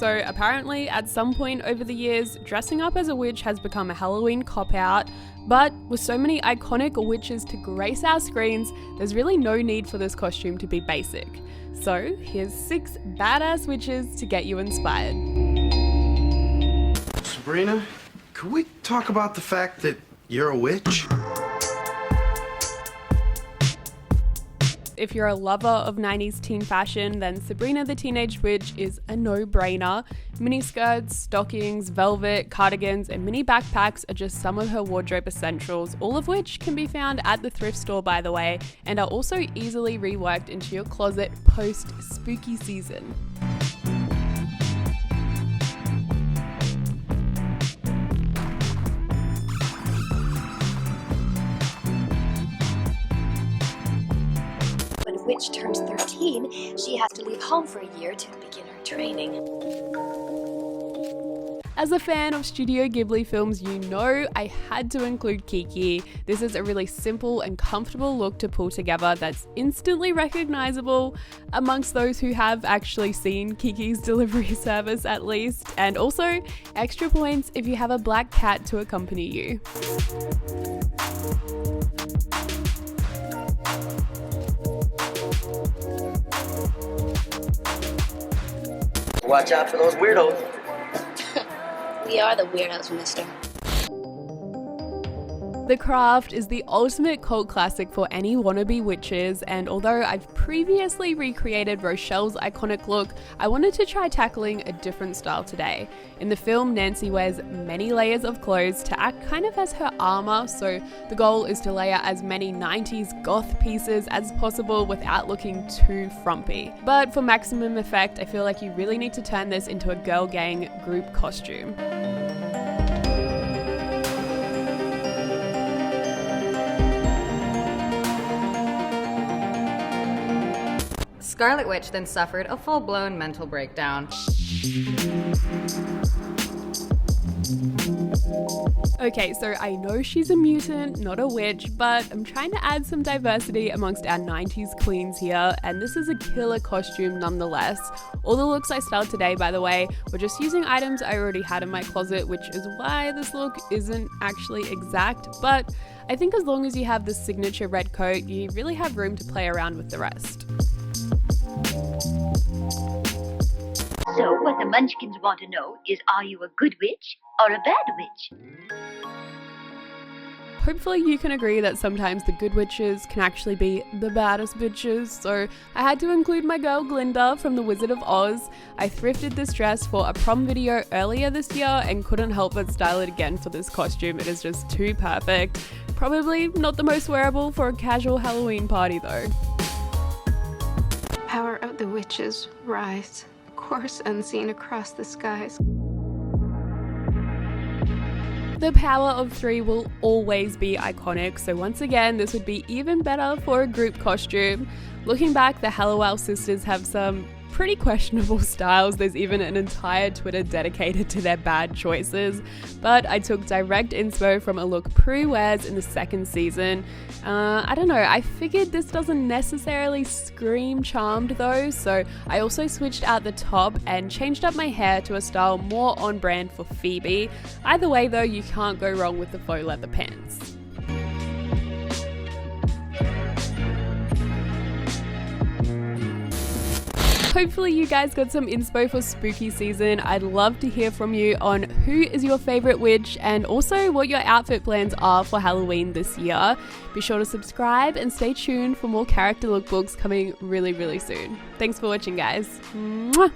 So apparently at some point over the years, dressing up as a witch has become a Halloween cop-out, but with so many iconic witches to grace our screens, there's really no need for this costume to be basic. So here's 6 badass witches to get you inspired. Sabrina, could we talk about the fact that you're a witch? If you're a lover of 90s teen fashion, then Sabrina the Teenage Witch is a no-brainer. Miniskirts, stockings, velvet, cardigans, and mini backpacks are just some of her wardrobe essentials, all of which can be found at the thrift store, by the way, and are also easily reworked into your closet post-spooky season. Witch turns 13, she has to leave home for a year to begin her training. As a fan of Studio Ghibli films, you know I had to include Kiki. This is a really simple and comfortable look to pull together that's instantly recognizable amongst those who have actually seen Kiki's delivery service at least, and also extra points if you have a black cat to accompany you. Watch out for those weirdos. We are the weirdos, mister. The Craft is the ultimate cult classic for any wannabe witches, and although I've previously recreated Rochelle's iconic look, I wanted to try tackling a different style today. In the film, Nancy wears many layers of clothes to act kind of as her armor, so the goal is to layer as many 90s goth pieces as possible without looking too frumpy. But for maximum effect, I feel like you really need to turn this into a girl gang group costume. Scarlet Witch then suffered a full-blown mental breakdown. Okay, so I know she's a mutant, not a witch, but I'm trying to add some diversity amongst our 90s queens here, and this is a killer costume nonetheless. All the looks I styled today, by the way, were just using items I already had in my closet, which is why this look isn't actually exact, but I think as long as you have the signature red coat, you really have room to play around with the rest. So what the munchkins want to know is, are you a good witch or a bad witch? Hopefully you can agree that sometimes the good witches can actually be the baddest bitches, so I had to include my girl Glinda from The Wizard of Oz. I thrifted this dress for a prom video earlier this year and couldn't help but style it again for this costume. It is just too perfect. Probably not the most wearable for a casual Halloween party though. Power of the witches rise, course unseen across the skies. The power of 3 will always be iconic, so once again, this would be even better for a group costume. Looking back, the Halliwell sisters have some pretty questionable styles. There's even an entire Twitter dedicated to their bad choices, but I took direct inspo from a look Prue wears in the 2nd season. I don't know, I figured this doesn't necessarily scream charmed though, so I also switched out the top and changed up my hair to a style more on brand for Phoebe. Either way though, you can't go wrong with the faux leather pants. Hopefully you guys got some inspo for spooky season. I'd love to hear from you on who is your favorite witch and also what your outfit plans are for Halloween this year. Be sure to subscribe and stay tuned for more character lookbooks coming really, really soon. Thanks for watching, guys. Mwah!